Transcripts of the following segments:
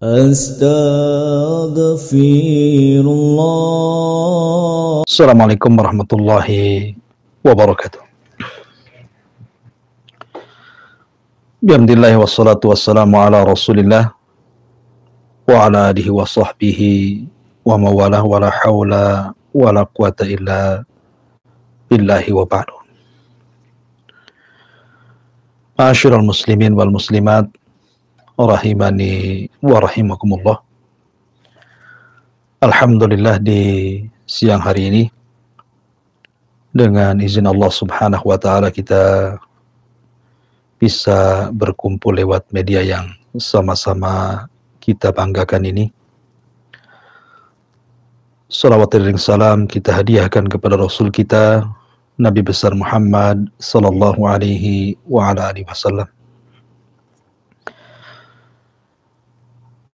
Astaghfirullah. Assalamualaikum warahmatullahi wabarakatuh. Bismillah wassalatu wassalamu ala rasulillah wa ala alihi wa sahbihi wa mawalah wa la hawla wa la quwata illa billahi wa ba'du. Ma'asyiral muslimin wal muslimat rahimani wa rahimakumullah. Alhamdulillah, di siang hari ini dengan izin Allah subhanahu wa ta'ala kita bisa berkumpul lewat media yang sama-sama kita banggakan ini. Salawat dan salam kita hadiahkan kepada Rasul kita Nabi besar Muhammad sallallahu alaihi wa ala alihi wasallam.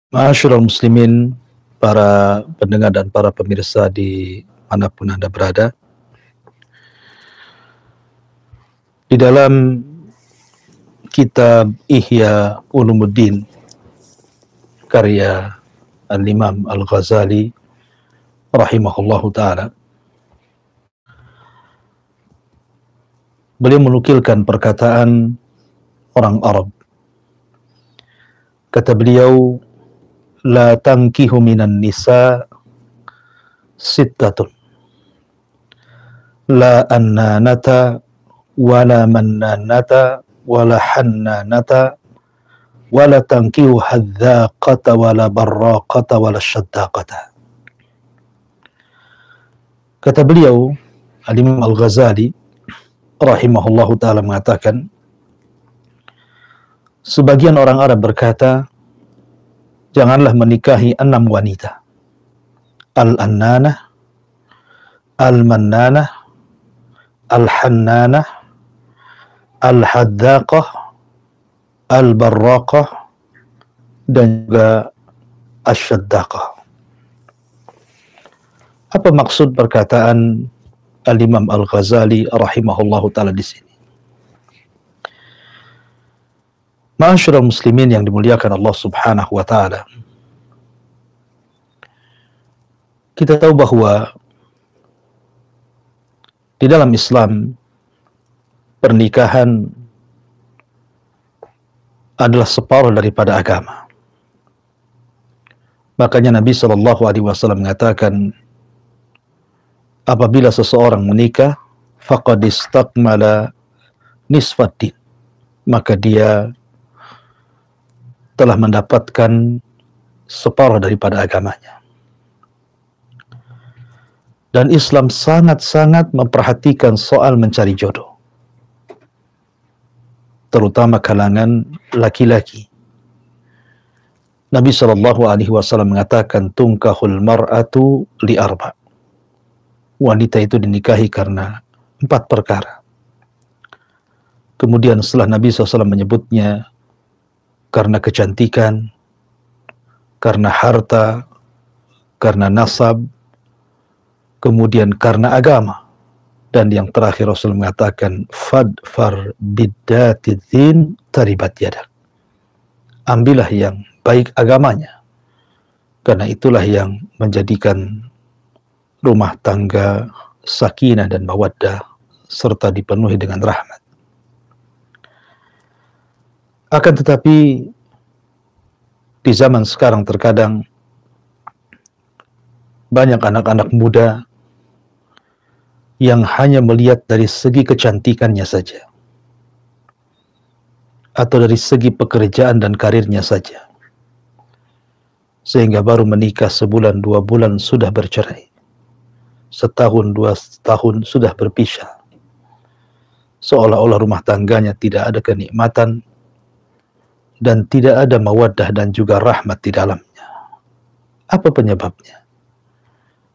Ma'asyiral muslimin, para pendengar dan para pemirsa di manapun Anda berada, di dalam kitab Ihya Ulumuddin karya Al-Imam Al-Ghazali rahimahullahu ta'ala, beliau menukilkan perkataan orang Arab. Kata beliau, la tankihu minan nisa sittatun, la annanata wala mannanata wala hannanata wala tankihu hadzaqata wala barraqata wala syaddaqata. Kata beliau, Al-Imam Al-Ghazali rahimahullahu ta'ala mengatakan, sebagian orang Arab berkata, janganlah menikahi 6 wanita. Al-annanah, al-mannanah, al-hannanah, al-haddaqah, al-barraqah, dan juga asyaddaqah. Apa maksud perkataan Al-Imam Al-Ghazali rahimahullahu ta'ala di sini? Ma'asyiral muslimin yang dimuliakan Allah subhanahu wa ta'ala, kita tahu bahwa di dalam Islam pernikahan adalah separuh daripada agama. Makanya Nabi SAW mengatakan, apabila seseorang menikah, faqad istakmala nisfaddin, maka dia telah mendapatkan separuh daripada agamanya. Dan Islam sangat-sangat memperhatikan soal mencari jodoh, terutama kalangan laki-laki. Nabi SAW mengatakan, tunkahul mar'atu li arba', wanita itu dinikahi karena 4 perkara. Kemudian setelah Nabi SAW menyebutnya karena kecantikan, karena harta, karena nasab, kemudian karena agama, dan yang terakhir Rasul mengatakan, fadfar biddatidzin taribat yadak, ambillah yang baik agamanya, karena itulah yang menjadikan rumah tangga sakinah dan mawaddah serta dipenuhi dengan rahmat. Akan tetapi di zaman sekarang terkadang banyak anak-anak muda yang hanya melihat dari segi kecantikannya saja, atau dari segi pekerjaan dan karirnya saja, sehingga baru menikah sebulan 2 bulan sudah bercerai, setahun 2 tahun sudah berpisah, seolah-olah rumah tangganya tidak ada kenikmatan dan tidak ada mawaddah dan juga rahmat di dalamnya. Apa penyebabnya?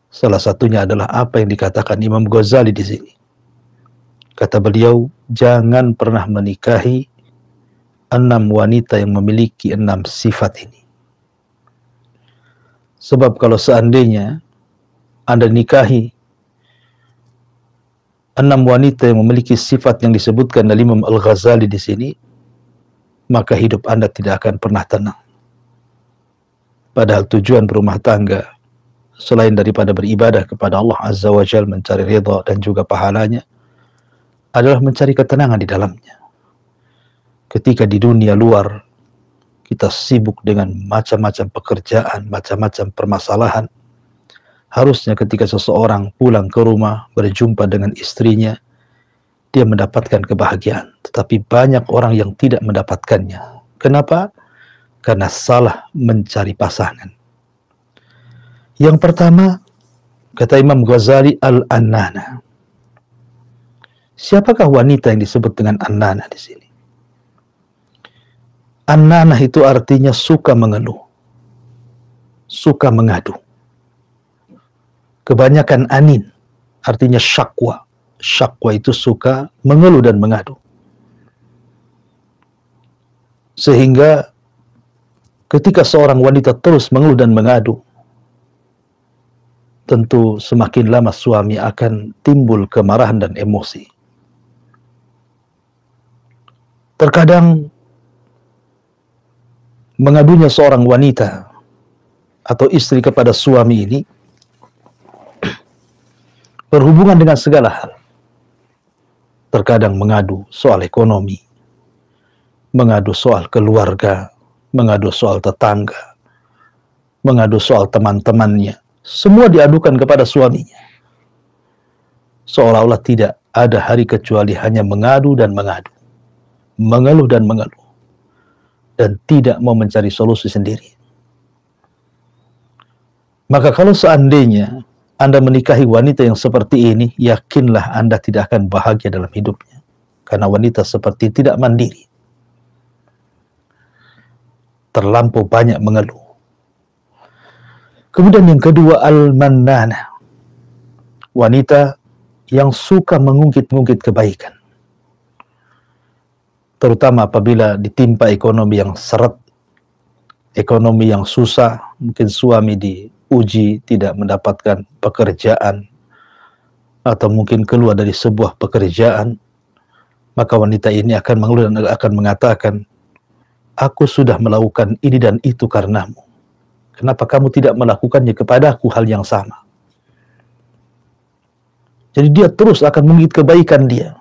Salah satunya adalah apa yang dikatakan Imam Ghazali di sini. Kata beliau, jangan pernah menikahi 6 wanita yang memiliki 6 sifat ini. Sebab kalau seandainya Anda nikahi 6 wanita yang memiliki sifat yang disebutkan oleh Imam Al-Ghazali di sini, maka hidup Anda tidak akan pernah tenang. Padahal tujuan berumah tangga selain daripada beribadah kepada Allah Azza wa Jal, mencari ridha dan juga pahalanya, adalah mencari ketenangan di dalamnya. Ketika di dunia luar kita sibuk dengan macam-macam pekerjaan, macam-macam permasalahan, harusnya ketika seseorang pulang ke rumah berjumpa dengan istrinya, dia mendapatkan kebahagiaan. Tetapi banyak orang yang tidak mendapatkannya. Kenapa? Karena salah mencari pasangan. Yang pertama, kata Imam Ghazali, al-annana. Siapakah wanita yang disebut dengan annana di sini? Annana itu artinya suka mengeluh, suka mengadu. Kebanyakan anin artinya syakwa. Syakwa itu suka mengeluh dan mengadu. Sehingga ketika seorang wanita terus mengeluh dan mengadu, tentu semakin lama suami akan timbul kemarahan dan emosi. Terkadang mengadunya seorang wanita atau istri kepada suami ini berhubungan dengan segala hal. Terkadang mengadu soal ekonomi, mengadu soal keluarga, mengadu soal tetangga, mengadu soal teman-temannya. Semua diadukan kepada suaminya. Seolah-olah tidak ada hari kecuali hanya mengadu dan mengadu, mengeluh dan mengeluh, dan tidak mau mencari solusi sendiri. Maka kalau seandainya Anda menikahi wanita yang seperti ini, yakinlah Anda tidak akan bahagia dalam hidupnya. Karena wanita seperti tidak mandiri, terlampau banyak mengeluh. Kemudian yang kedua, al-mannana. Wanita yang suka mengungkit-ungkit kebaikan. Terutama apabila ditimpa ekonomi yang seret, ekonomi yang susah, mungkin suami diuji tidak mendapatkan pekerjaan, atau mungkin keluar dari sebuah pekerjaan, maka wanita ini akan mengeluh dan akan mengatakan, aku sudah melakukan ini dan itu karenamu. Kenapa kamu tidak melakukannya kepadaku hal yang sama? Jadi dia terus akan mengungkit kebaikan dia.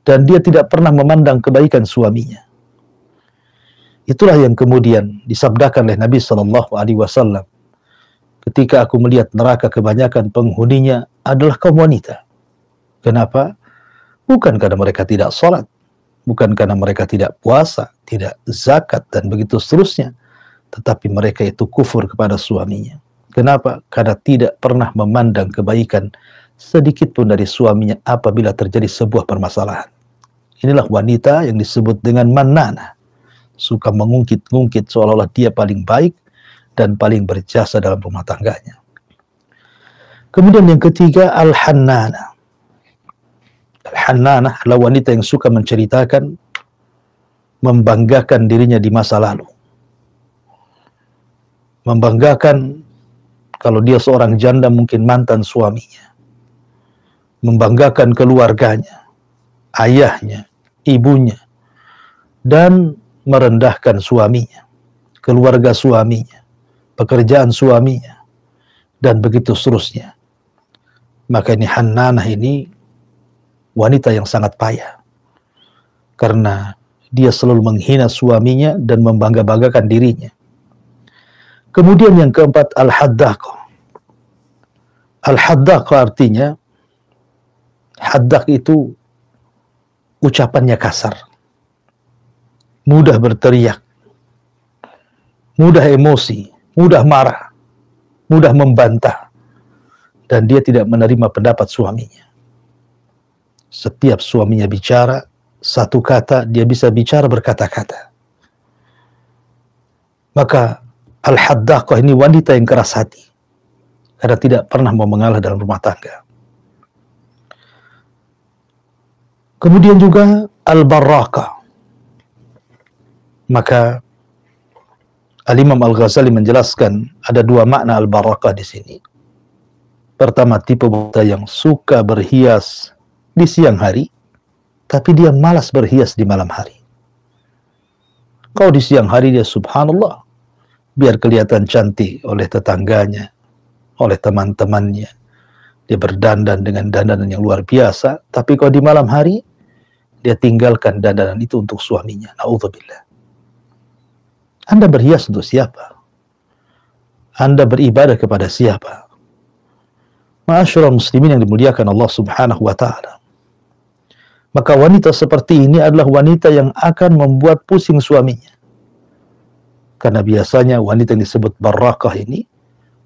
Dan dia tidak pernah memandang kebaikan suaminya. Itulah yang kemudian disabdakan oleh Nabi SAW. Ketika aku melihat neraka kebanyakan penghuninya adalah kaum wanita. Kenapa? Bukan karena mereka tidak sholat, bukan karena mereka tidak puasa, tidak zakat, dan begitu seterusnya. Tetapi mereka itu kufur kepada suaminya. Kenapa? Karena tidak pernah memandang kebaikan sedikit pun dari suaminya apabila terjadi sebuah permasalahan. Inilah wanita yang disebut dengan mannana. Suka mengungkit-ungkit seolah-olah dia paling baik dan paling berjasa dalam rumah tangganya. Kemudian yang ketiga, al-hannana. Al-hannana adalah wanita yang suka menceritakan, membanggakan dirinya di masa lalu. Membanggakan kalau dia seorang janda mungkin mantan suaminya. Membanggakan keluarganya, ayahnya, ibunya, dan merendahkan suaminya, keluarga suaminya, pekerjaan suaminya, dan begitu seterusnya. Maka ini hannanah ini wanita yang sangat payah, karena dia selalu menghina suaminya dan membangga-banggakan dirinya. Kemudian yang keempat, al-haddaqah. Al-haddaqah artinya, haddak itu ucapannya kasar, mudah berteriak, mudah emosi, mudah marah, mudah membantah, dan dia tidak menerima pendapat suaminya. Setiap suaminya bicara satu kata, dia bisa bicara berkata-kata. Maka al-haddaqah ini wanita yang keras hati, karena tidak pernah mau mengalah dalam rumah tangga. Kemudian juga al-barraqah. Maka Al-Imam Al-Ghazali menjelaskan ada dua makna al-barraqah di sini. Pertama, tipe wanita yang suka berhias di siang hari, tapi dia malas berhias di malam hari. Kalau di siang hari dia subhanallah, biar kelihatan cantik oleh tetangganya, oleh teman-temannya. Dia berdandan dengan dandanan yang luar biasa, tapi kalau di malam hari, dia tinggalkan dandanan itu untuk suaminya. Na'udzubillah. Anda berhias untuk siapa? Anda beribadah kepada siapa? Ma'asyiral muslimin yang dimuliakan Allah Subhanahu wa taala. Maka wanita seperti ini adalah wanita yang akan membuat pusing suaminya. Karena biasanya wanita yang disebut barakah ini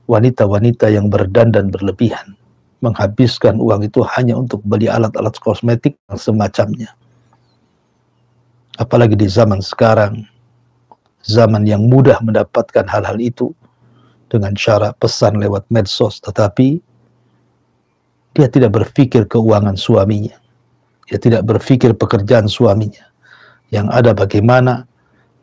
wanita-wanita yang berdandan berlebihan, menghabiskan uang itu hanya untuk beli alat-alat kosmetik dan semacamnya. Apalagi di zaman sekarang, zaman yang mudah mendapatkan hal-hal itu dengan cara pesan lewat medsos, tetapi dia tidak berpikir keuangan suaminya, dia tidak berpikir pekerjaan suaminya. Yang ada bagaimana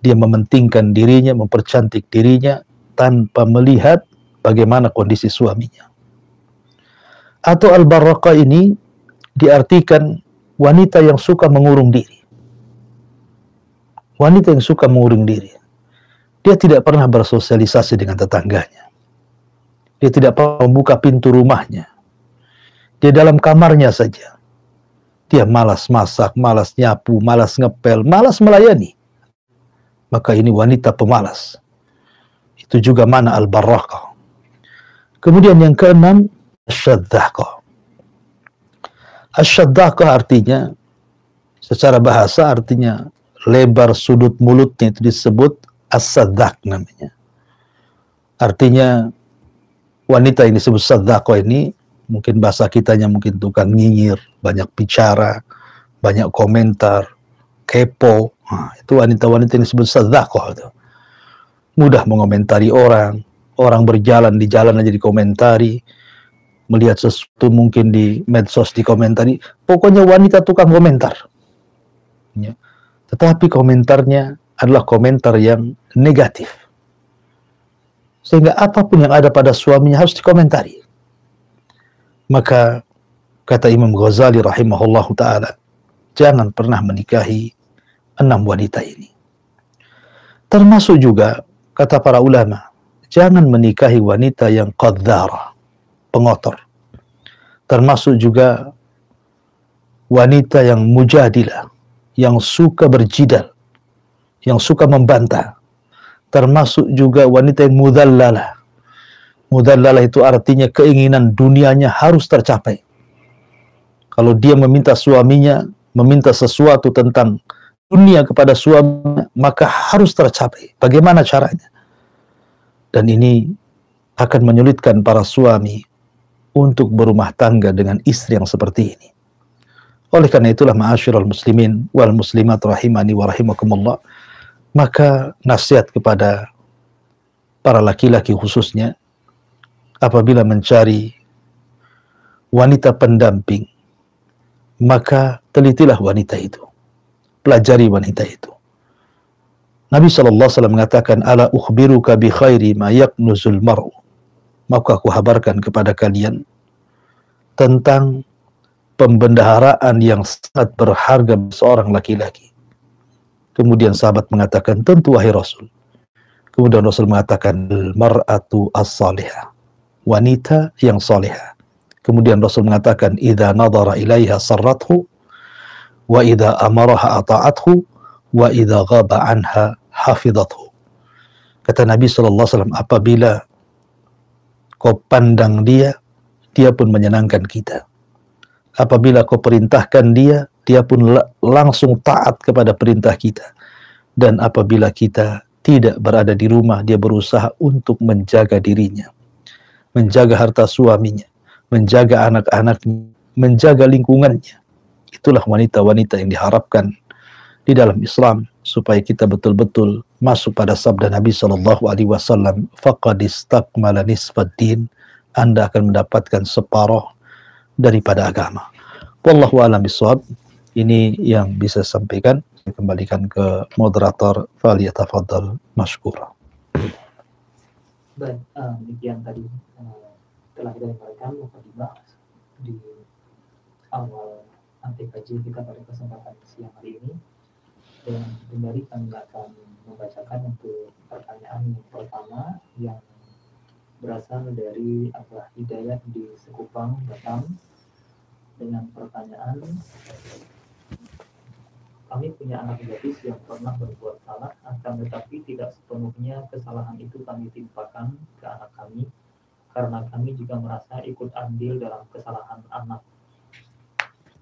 dia mementingkan dirinya, mempercantik dirinya tanpa melihat bagaimana kondisi suaminya. Atau al-barakah ini diartikan wanita yang suka mengurung diri. Wanita yang suka mengurung diri. Dia tidak pernah bersosialisasi dengan tetangganya. Dia tidak pernah membuka pintu rumahnya. Dia dalam kamarnya saja. Dia malas masak, malas nyapu, malas ngepel, malas melayani. Maka ini wanita pemalas. Itu juga mana al-barakah. Kemudian yang keenam, asyadzaqah. Asyadzaqah artinya, secara bahasa artinya lebar sudut mulutnya, itu disebut as-sadzaq namanya. Artinya wanita yang disebut sadzaqah ini, mungkin bahasa kitanya mungkin tukang nyinyir, banyak bicara, banyak komentar, kepo. Nah, itu wanita-wanita yang disebut sadzaqah itu. Mudah mengomentari orang, orang berjalan di jalan aja dikomentari, melihat sesuatu mungkin di medsos dikomentari, pokoknya wanita tukang komentar. Ya. Tetapi komentarnya adalah komentar yang negatif. Sehingga apapun yang ada pada suaminya harus dikomentari. Maka kata Imam Ghazali rahimahullahu ta'ala, jangan pernah menikahi 6 wanita ini. Termasuk juga, kata para ulama, jangan menikahi wanita yang qadzarah, pengotor. Termasuk juga wanita yang mujadilah, yang suka berjidal, yang suka membantah. Termasuk juga wanita yang mudhallalah. Mudhallalah itu artinya keinginan dunianya harus tercapai. Kalau dia meminta suaminya, meminta sesuatu tentang dunia kepada suaminya, maka harus tercapai. Bagaimana caranya? Dan ini akan menyulitkan para suami untuk berumah tangga dengan istri yang seperti ini. Oleh karena itulah ma'asyiral muslimin wal muslimat rahimani wa rahimakumullah, maka nasihat kepada para laki-laki khususnya, apabila mencari wanita pendamping, maka telitilah wanita itu, pelajari wanita itu. Nabi SAW mengatakan, ala ukhbiruka bi khairi ma yaknuzul mar'u, maka aku habarkan kepada kalian tentang pembendaharaan yang sangat berharga seorang laki-laki. Kemudian sahabat mengatakan, tentu wahai Rasul. Kemudian Rasul mengatakan, mar'atu as-salihah, wanita yang salihah. Kemudian Rasul mengatakan, idza nadhara ilaiha sarrathu, wa idza amaraha ata'athu, wa idza ghaba anha hafidhathu. Kata Nabi SAW, apabila kau pandang dia, dia pun menyenangkan kita. Apabila kau perintahkan dia, dia pun langsung taat kepada perintah kita. Dan apabila kita tidak berada di rumah, dia berusaha untuk menjaga dirinya, menjaga harta suaminya, menjaga anak-anaknya, menjaga lingkungannya. Itulah wanita-wanita yang diharapkan di dalam Islam, supaya kita betul-betul masuk pada sabda Nabi SAW, faqad istakmala nisfad din, Anda akan mendapatkan separuh daripada agama. Wallahu a'lam bishawab. Ini yang bisa sampaikan. Saya kembalikan ke moderator, falyatafaddal mashkura. Baik, demikian tadi telah kita dengarkan mukadimah di awal anti kaji kita pada kesempatan siang hari ini. Dan kembali kami akan membacakan untuk pertanyaan yang pertama yang berasal dari Abah Hidayat di Sekupang, Batam, dengan pertanyaan, kami punya anak gadis yang pernah berbuat salah, akan tetapi tidak sepenuhnya kesalahan itu kami timpakan ke anak kami, karena kami juga merasa ikut andil dalam kesalahan anak.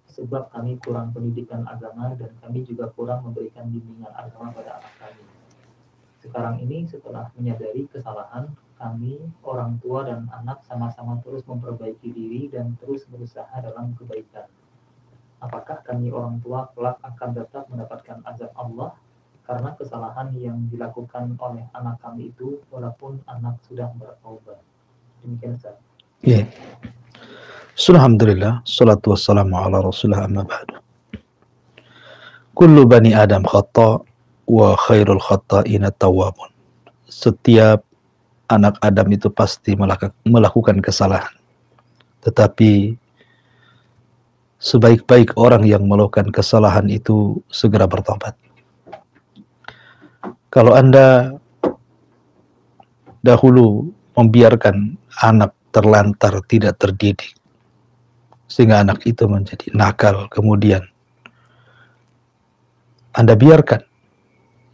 Sebab kami kurang pendidikan agama dan kami juga kurang memberikan bimbingan agama pada anak kami. Sekarang ini setelah menyadari kesalahan, kami, orang tua dan anak sama-sama terus memperbaiki diri dan terus berusaha dalam kebaikan. Apakah kami orang tua kelak akan tetap mendapatkan azab Allah karena kesalahan yang dilakukan oleh anak kami itu walaupun anak sudah bertaubat? Demikian Ustaz. Ya. Alhamdulillah, salatu wassalamu ala rasulullah amma ba'du. Kullu bani Adam khata' wa khairul khata'ina tawwabun. Setiap anak Adam itu pasti melakukan kesalahan. Tetapi sebaik-baik orang yang melakukan kesalahan itu segera bertobat. Kalau Anda dahulu membiarkan anak terlantar, tidak terdidik, sehingga anak itu menjadi nakal, kemudian Anda biarkan,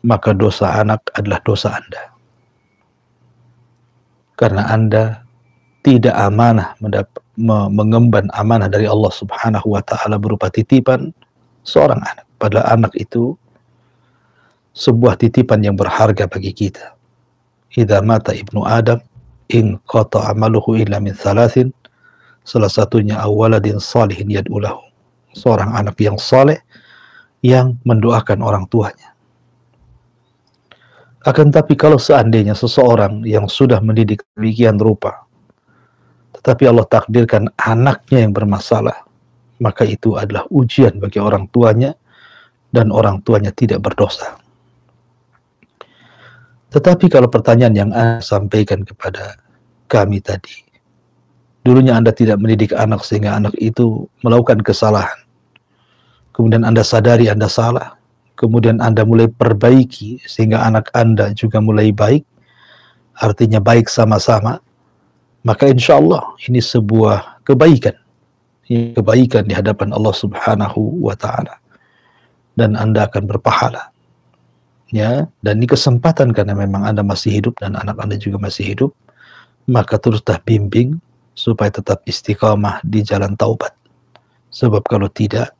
maka dosa anak adalah dosa Anda. Karena Anda tidak amanah mengemban amanah dari Allah Subhanahu wa ta'ala berupa titipan seorang anak. Padahal anak itu sebuah titipan yang berharga bagi kita. Idza mata ibnu Adam in qata amaluhu illa min thalathin, salah satunya awaladin salihin yad'ulahu, seorang anak yang saleh yang mendoakan orang tuanya. Akan tapi kalau seandainya seseorang yang sudah mendidik demikian rupa, tetapi Allah takdirkan anaknya yang bermasalah, maka itu adalah ujian bagi orang tuanya dan orang tuanya tidak berdosa. Tetapi kalau pertanyaan yang Anda sampaikan kepada kami tadi, dulunya Anda tidak mendidik anak sehingga anak itu melakukan kesalahan, kemudian Anda sadari Anda salah, kemudian Anda mulai perbaiki sehingga anak Anda juga mulai baik, artinya baik sama-sama, maka insya Allah ini sebuah kebaikan di hadapan Allah Subhanahu wa ta'ala, dan Anda akan berpahala. Ya, dan ini kesempatan karena memang Anda masih hidup dan anak Anda juga masih hidup, maka teruslah bimbing supaya tetap istiqamah di jalan taubat. Sebab kalau tidak,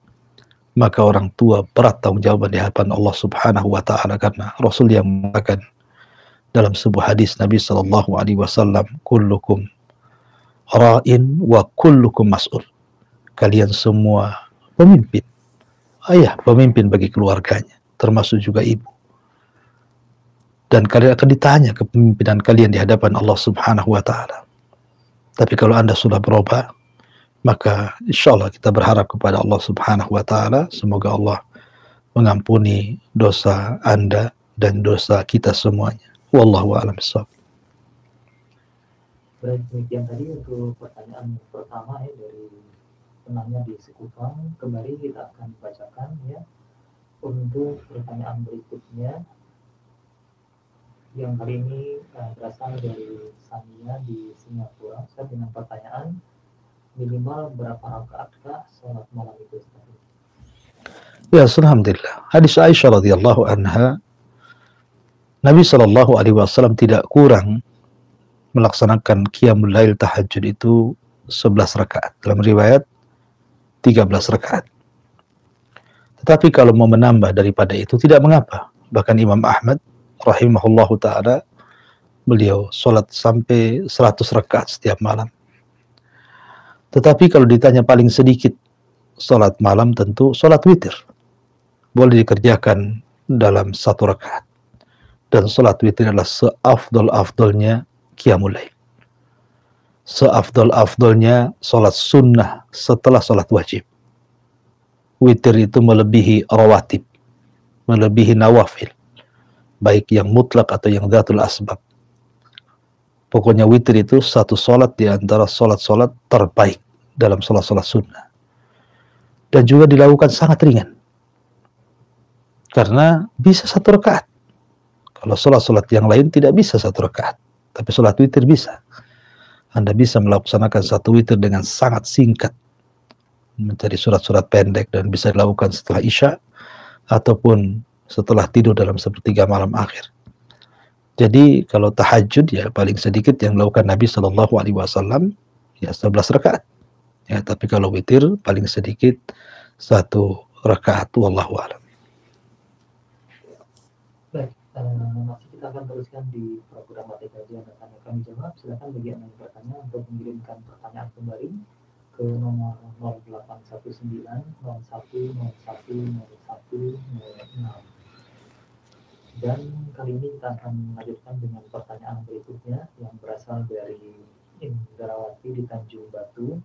maka orang tua berat tanggung jawab di hadapan Allah Subhanahu wa ta'ala, karena Rasul yang mengatakan dalam sebuah hadis Nabi sallallahu alaihi wasallam, kullukum ra'in wa kullukum mas'ul. Kalian semua pemimpin. Ayah pemimpin bagi keluarganya, termasuk juga ibu. Dan kalian akan ditanya kepemimpinan kalian di hadapan Allah Subhanahu wa ta'ala. Tapi kalau Anda sudah berubah, maka insya Allah kita berharap kepada Allah Subhanahu wa ta'ala, semoga Allah mengampuni dosa Anda dan dosa kita semuanya. Wallahu a'lam bishawab. Baik, demikian tadi untuk pertanyaan yang pertama ya dari penanya di Sekupang. Kembali kita akan bacakan ya untuk pertanyaan berikutnya yang kali ini berasal dari Samia di Singapura. Saya dengan pertanyaan, minimal berapa rakaatkah sholat malam itu? Ya, alhamdulillah. Hadis Aisyah radhiyallahu anha, Nabi sallallahu alaihi wasallam tidak kurang melaksanakan qiyamul lail tahajud itu 11 rakaat. Dalam riwayat 13 rakaat. Tetapi kalau mau menambah daripada itu tidak mengapa. Bahkan Imam Ahmad rahimahullahu ta'ala, beliau sholat sampai 100 rakaat setiap malam. Tetapi kalau ditanya paling sedikit sholat malam, tentu sholat witir boleh dikerjakan dalam 1 rakaat. Dan sholat witir adalah seafdol-afdolnya qiyamul lail. Seafdol-afdolnya sholat sunnah setelah sholat wajib. Witir itu melebihi rawatib, melebihi nawafil, baik yang mutlak atau yang dzatul asbab. Pokoknya witir itu satu sholat di antara sholat-sholat terbaik dalam sholat-sholat sunnah. Dan juga dilakukan sangat ringan. Karena bisa 1 rakaat. Kalau sholat yang lain tidak bisa 1 rakaat, tapi sholat witir bisa. Anda bisa melaksanakan 1 witir dengan sangat singkat, mencari surat-surat pendek, dan bisa dilakukan setelah Isya ataupun setelah tidur dalam sepertiga malam akhir. Jadi kalau tahajud ya paling sedikit yang dilakukan Nabi Shallallahu Alaihi Wasallam ya 11 rakaat. Ya, tapi kalau witir paling sedikit 1 rakaat. Wallahu a'lam. Baik, masih kita akan teruskan di program Mati Kajian dan Tanya Kami Jawab. Silakan bagi Anda yang bertanya untuk mengirimkan pertanyaan kembali ke nomor 0819 01010106. Dan kali ini kita akan melanjutkan dengan pertanyaan berikutnya yang berasal dari Indrawati di Tanjung Batu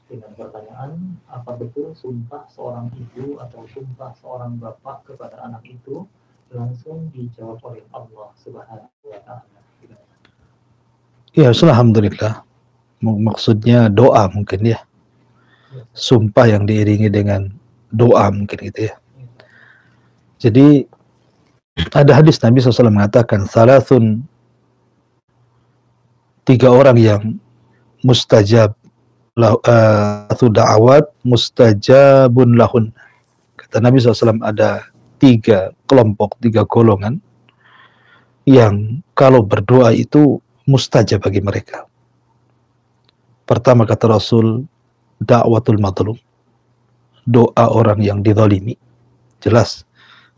dengan pertanyaan, apa betul sumpah seorang ibu atau sumpah seorang bapak kepada anak itu langsung dijawab oleh Allah Subhanahu wa Ta'ala? Ya, alhamdulillah. Maksudnya doa mungkin ya. Sumpah yang diiringi dengan doa mungkin gitu ya. Jadi ada hadis Nabi SAW mengatakan, salasun, 3 orang yang mustajab, da'awat mustajabun lahun. Kata Nabi SAW ada 3 kelompok, 3 golongan yang kalau berdoa itu mustajab bagi mereka. Pertama kata Rasul, da'watul madlum, doa orang yang dizalimi. Jelas,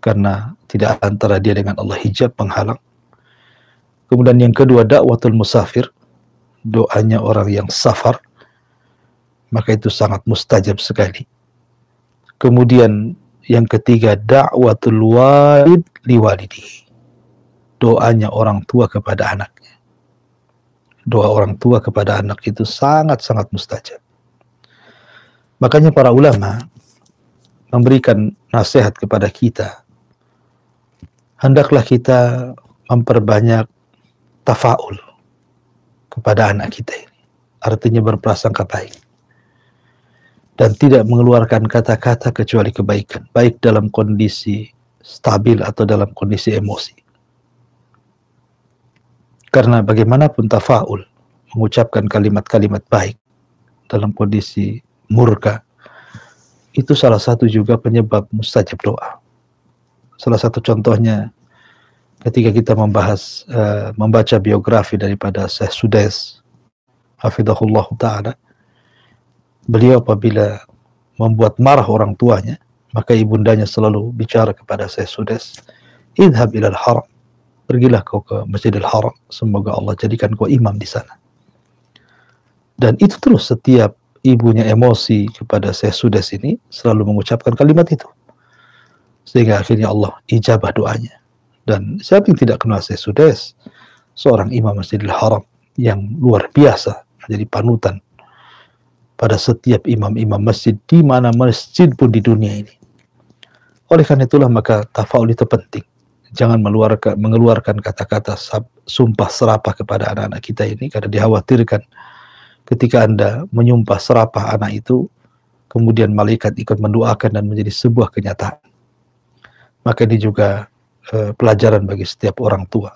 karena tidak antara dia dengan Allah hijab penghalang. Kemudian yang kedua, da'watul musafir, doanya orang yang safar, maka itu sangat mustajab sekali. Kemudian yang ketiga, da'watul walid liwalidihi, doanya orang tua kepada anaknya. Doa orang tua kepada anak itu sangat-sangat mustajab. Makanya para ulama memberikan nasihat kepada kita, hendaklah kita memperbanyak tafaul kepada anak kita ini. Artinya berprasangka baik. Dan tidak mengeluarkan kata-kata kecuali kebaikan, baik dalam kondisi stabil atau dalam kondisi emosi. Karena bagaimanapun tafaul, mengucapkan kalimat-kalimat baik dalam kondisi murka, itu salah satu juga penyebab mustajab doa. Salah satu contohnya ketika kita membahas membaca biografi daripada Syekh Sudais hafizahullah ta'ala, beliau apabila membuat marah orang tuanya, maka ibundanya selalu bicara kepada Syekh Sudais, idhab ilal haram, pergilah kau ke Masjidil Haram, semoga Allah jadikan kau imam di sana. Dan itu terus, setiap ibunya emosi kepada Syekh Sudais ini selalu mengucapkan kalimat itu, sehingga akhirnya Allah ijabah doanya. Dan siapa yang tidak kenal Syekh Sudais, seorang imam Masjidil Haram yang luar biasa, menjadi panutan pada setiap imam-imam masjid di mana masjid pun di dunia ini. Oleh karena itulah maka tafaul itu penting. Jangan mengeluarkan kata-kata sumpah serapah kepada anak-anak kita ini, karena dikhawatirkan ketika Anda menyumpah serapah anak itu, kemudian malaikat ikut mendoakan dan menjadi sebuah kenyataan. Maka ini juga pelajaran bagi setiap orang tua.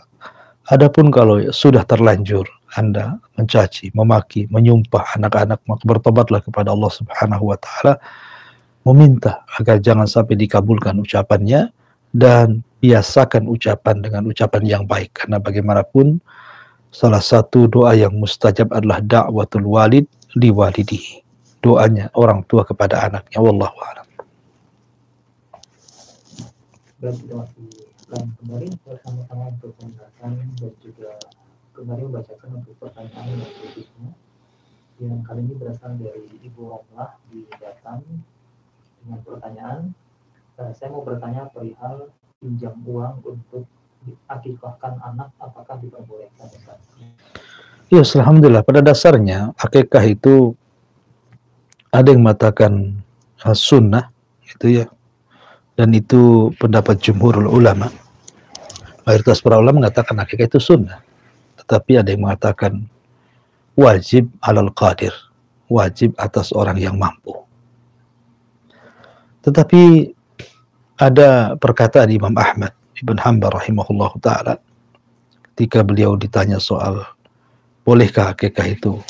Adapun kalau sudah terlanjur Anda mencaci, memaki, menyumpah anak-anak, maka bertobatlah kepada Allah Subhanahu wa Ta'ala, meminta agar jangan sampai dikabulkan ucapannya, dan biasakan ucapan dengan ucapan yang baik. Karena bagaimanapun salah satu doa yang mustajab adalah da'watul walid liwalidihi, doanya orang tua kepada anaknya. Wallahu a'lam. Dan kita masih akan kembali bersama-sama untuk mendengarkan dan juga kembali membacakan untuk pertanyaan yang berikutnya, yang kali ini berasal dari Ibu Romlah di Batam dengan pertanyaan, saya mau bertanya perihal pinjam uang untuk akikahkan anak, apakah diperbolehkan? Ya, alhamdulillah, pada dasarnya akikah itu ada yang mengatakan sunnah, itu ya, dan itu pendapat jumhurul ulama. Mayoritas para ulama mengatakan akikah itu sunnah, tetapi ada yang mengatakan wajib alal qadir, wajib atas orang yang mampu. Tetapi Ada perkataan Imam Ahmad ibn Hanbal rahimahullah ta'ala ketika beliau ditanya soal bolehkah akikah itu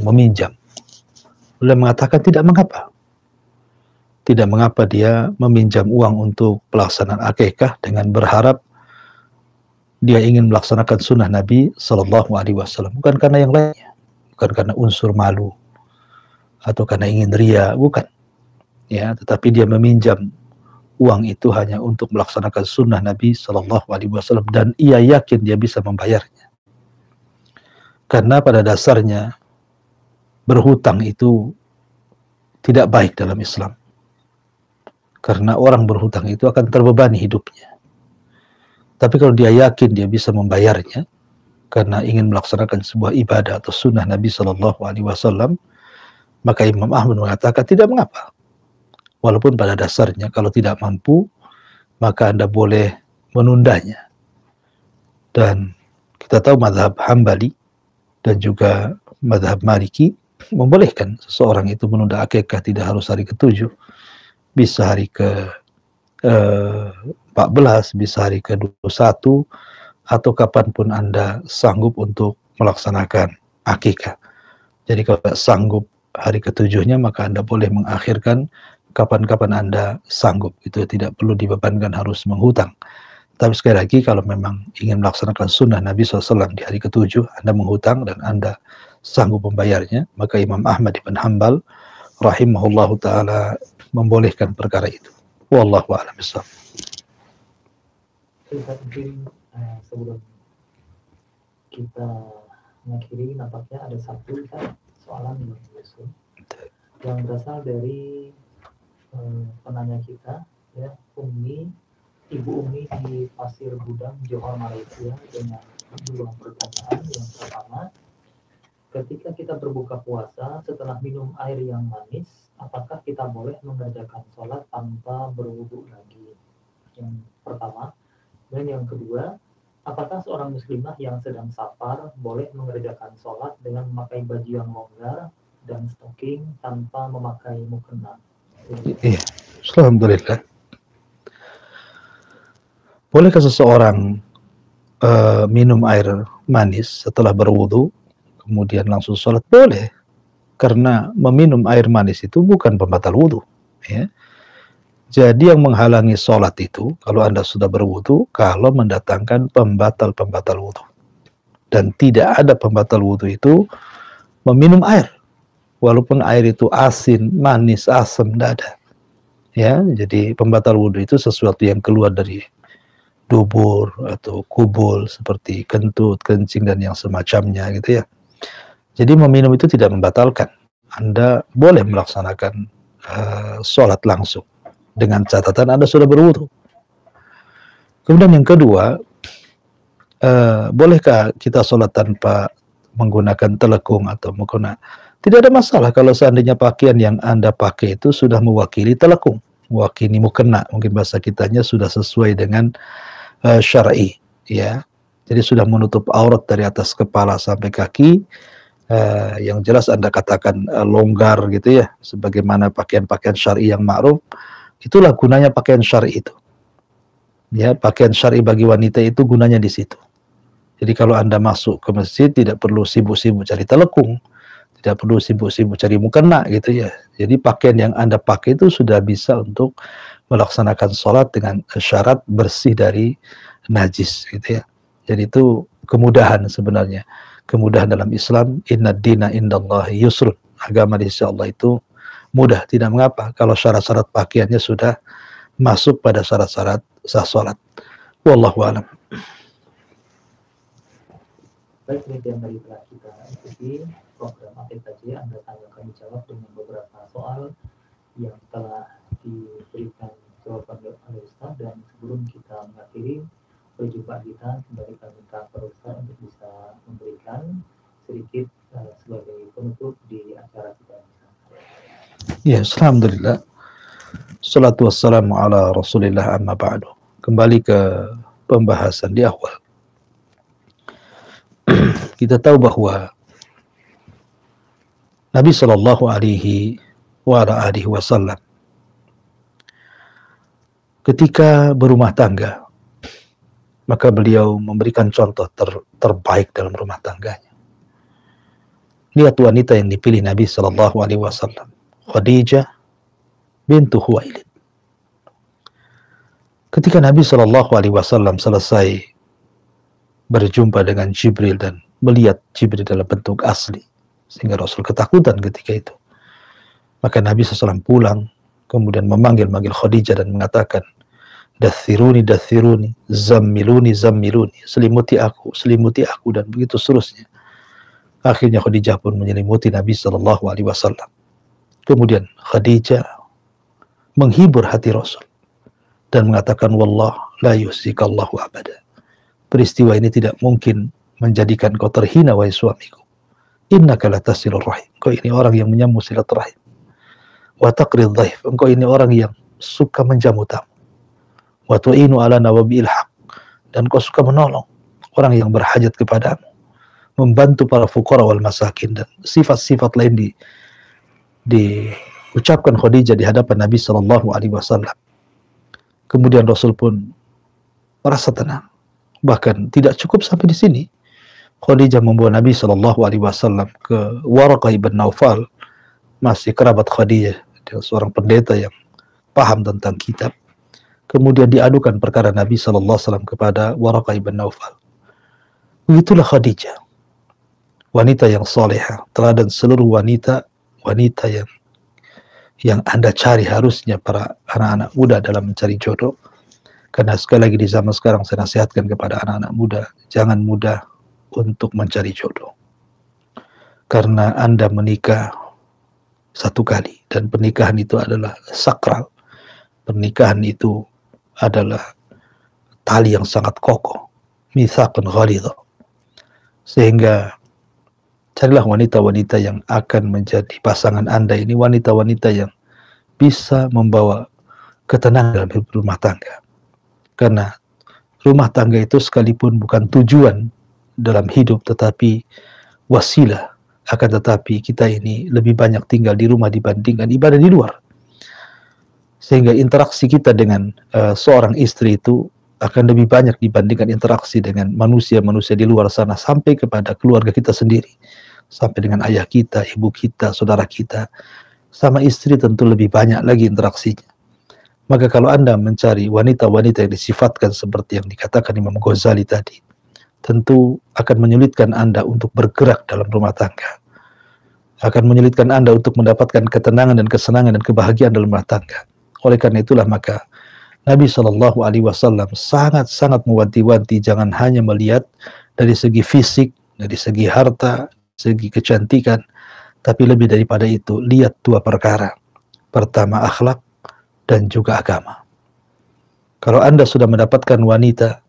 meminjam. Beliau mengatakan tidak mengapa. Tidak mengapa dia meminjam uang untuk pelaksanaan akikah dengan berharap dia ingin melaksanakan sunnah Nabi Sallallahu Alaihi Wasallam, bukan karena yang lainnya, bukan karena unsur malu atau karena ingin ria, bukan. Ya, tetapi dia meminjam uang itu hanya untuk melaksanakan sunnah Nabi Sallallahu Alaihi Wasallam dan ia yakin dia bisa membayarnya. Karena pada dasarnya berhutang itu tidak baik dalam Islam. Karena orang berhutang itu akan terbebani hidupnya. Tapi kalau dia yakin dia bisa membayarnya karena ingin melaksanakan sebuah ibadah atau sunnah Nabi Sallallahu Alaihi Wasallam, maka Imam Ahmad mengatakan tidak mengapa. Walaupun pada dasarnya kalau tidak mampu, maka Anda boleh menundanya. Dan kita tahu mazhab Hambali dan juga mazhab Maliki membolehkan seseorang itu menunda akikah tidak harus hari ke-7, bisa hari ke-14, bisa hari ke-21, atau kapanpun Anda sanggup untuk melaksanakan akikah. Jadi kalau sanggup hari ke-7-nya, maka Anda boleh mengakhirkan kapan-kapan Anda sanggup. Itu tidak perlu dibebankan harus menghutang. Tapi sekali lagi, kalau memang ingin melaksanakan sunnah Nabi SAW di hari ke-7, Anda menghutang dan Anda sanggup membayarnya, maka Imam Ahmad ibn Hanbal rahimahullahu ta'ala membolehkan perkara itu. Wallahu a'lam bishawab. Mungkin sebelum kita mengakhiri, nampaknya ada satu soalan yang berasal dari penanya kita, ya, Ibu Umi di Pasir Gudang, Johor, Malaysia, dengan dua pertanyaan. Yang pertama, ketika kita berbuka puasa setelah minum air yang manis, apakah kita boleh mengerjakan sholat tanpa berwudu lagi? Yang pertama. Dan yang kedua, apakah seorang muslimah yang sedang safar boleh mengerjakan sholat dengan memakai baju yang longgar dan stocking tanpa memakai mukena? Iya, alhamdulillah. Bolehkah seseorang minum air manis setelah berwudu kemudian langsung sholat? Boleh, karena meminum air manis itu bukan pembatal wudu, ya. Jadi yang menghalangi sholat itu kalau Anda sudah berwudu, kalau mendatangkan pembatal wudu. Dan tidak ada pembatal wudu itu meminum air. Walaupun air itu asin, manis, asam, tidak ada. Ya, jadi pembatal wudu itu sesuatu yang keluar dari dubur atau kubul seperti kentut, kencing dan yang semacamnya gitu ya. Jadi meminum itu tidak membatalkan. Anda boleh melaksanakan sholat langsung dengan catatan Anda sudah berwudu. Kemudian yang kedua, bolehkah kita sholat tanpa menggunakan telekung atau mukena? Tidak ada masalah kalau seandainya pakaian yang Anda pakai itu sudah mewakili telekung, mewakili mukena, mungkin bahasa kitanya sudah sesuai dengan syar'i, ya. Jadi sudah menutup aurat dari atas kepala sampai kaki, yang jelas Anda katakan longgar gitu ya, sebagaimana pakaian-pakaian syar'i yang ma'ruf. Itulah gunanya pakaian syar'i itu. Ya, pakaian syar'i bagi wanita itu gunanya di situ. Jadi kalau Anda masuk ke masjid tidak perlu sibuk-sibuk cari telekung, tidak perlu sibuk-sibuk cari mukena gitu ya. Jadi pakaian yang Anda pakai itu sudah bisa untuk melaksanakan sholat dengan syarat bersih dari najis gitu ya. Jadi itu kemudahan sebenarnya. Kemudahan dalam Islam, inna dina indallahi yusrun. Agama di sisi Allah itu mudah, tidak mengapa kalau syarat-syarat pakaiannya sudah masuk pada syarat-syarat sah sholat. Wallahu a'lam. Baik, demikian tadi telah kita ikuti program APKJ Anda tanyakan dijawab dengan beberapa soal yang telah diberikan jawaban oleh Ustaz. Dan sebelum kita mengakhiri perjumpaan kita, kembali kami minta kepada Ustaz untuk bisa memberikan sedikit sebagai penutup di acara kita. Ya, alhamdulillah. Salatu wassalamu ala Rasulillah amma ba'du. Kembali ke pembahasan di awal. Kita tahu bahwa Nabi Shallallahu Alaihi Wasallam ketika berumah tangga, maka beliau memberikan contoh terbaik dalam rumah tangganya. Lihat wanita yang dipilih Nabi Shallallahu Alaihi Wasallam, Khadijah bintu Khuwailid. Ketika Nabi Shallallahu Alaihi Wasallam selesai berjumpa dengan Jibril dan melihat Jibril dalam bentuk asli, sehingga Rasul ketakutan ketika itu, maka Nabi SAW pulang, kemudian memanggil Khadijah dan mengatakan, dathiruni, dathiruni, zammiluni, zammiluni, selimuti aku, dan begitu seterusnya. Akhirnya Khadijah pun menyelimuti Nabi Shallallahu Alaihi Wasallam. Kemudian Khadijah menghibur hati Rasul dan mengatakan, wallah la yusikallahu abada. Peristiwa ini tidak mungkin menjadikan kau terhina, wahai suamiku. Innaka latasilur rahim. Kau ini orang yang menyambung silaturahim. Wa taqrid dhaif. Engkau ini orang yang suka menjamu tamu. Wa tu'inu ala nawabi'il haq. Dan kau suka menolong orang yang berhajat kepadamu, membantu para fuqara wal masakin, dan sifat-sifat lain diucapkan Khadijah di hadapan Nabi Shallallahu Alaihi Wasallam. Kemudian Rasul pun merasa tenang. Bahkan tidak cukup sampai di sini, Khadijah membawa Nabi Shallallahu Alaihi Wasallam ke Waraqah ibn Naufal, masih kerabat Khadijah, dia seorang pendeta yang paham tentang kitab. Kemudian diadukan perkara Nabi Shallallahu Alaihi Wasallam kepada Waraqah ibn Naufal. Begitulah Khadijah, wanita yang salehah, teladan seluruh wanita yang Anda cari harusnya para anak-anak muda dalam mencari jodoh. Karena sekali lagi di zaman sekarang saya nasihatkan kepada anak-anak muda, jangan mudah untuk mencari jodoh. Karena Anda menikah satu kali, dan pernikahan itu adalah sakral. Pernikahan itu adalah tali yang sangat kokoh, mitsaqun ghalidha. Sehingga carilah wanita-wanita yang akan menjadi pasangan Anda ini, wanita-wanita yang bisa membawa ketenangan dalam rumah tangga. Karena rumah tangga itu sekalipun bukan tujuan dalam hidup, tetapi wasilah. Akan tetapi kita ini lebih banyak tinggal di rumah dibandingkan ibadah di luar. Sehingga interaksi kita dengan seorang istri itu akan lebih banyak dibandingkan interaksi dengan manusia-manusia di luar sana, sampai kepada keluarga kita sendiri. Sampai dengan ayah kita, ibu kita, saudara kita. Sama istri tentu lebih banyak lagi interaksinya. Maka kalau Anda mencari wanita-wanita yang disifatkan seperti yang dikatakan Imam Ghazali tadi, tentu akan menyulitkan Anda untuk bergerak dalam rumah tangga. Akan menyulitkan Anda untuk mendapatkan ketenangan dan kesenangan dan kebahagiaan dalam rumah tangga. Oleh karena itulah maka Nabi Shallallahu Alaihi Wasallam sangat-sangat mewanti-wanti jangan hanya melihat dari segi fisik, dari segi harta, segi kecantikan, tapi lebih daripada itu, lihat dua perkara. Pertama, akhlak, dan juga agama. Kalau Anda sudah mendapatkan wanita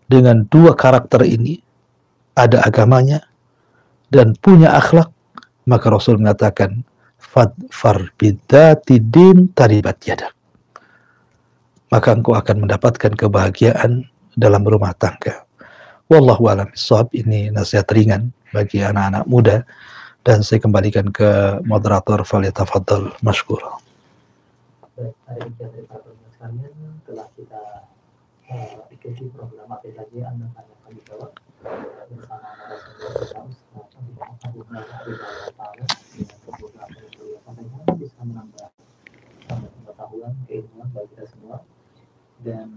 dengan dua karakter ini, ada agamanya dan punya akhlak, maka Rasul mengatakan, fadfar bidzati din taribat yadak. Maka engkau akan mendapatkan kebahagiaan dalam rumah tangga. Wallahu a'lam bishawab. Ini nasihat ringan bagi anak-anak muda, dan saya kembalikan ke moderator, falyatafaddal mashkura. Baik, hari ini dari para pendengar sekalian, telah kita ikuti program APKJ Anda Tanyakan Dijawab bersama narasumber kita Ustaz Abu Nabi Taala, dengan beberapa yang sampaikan bisa menambah pengetahuan, keilmuan bagi kita semua. Dan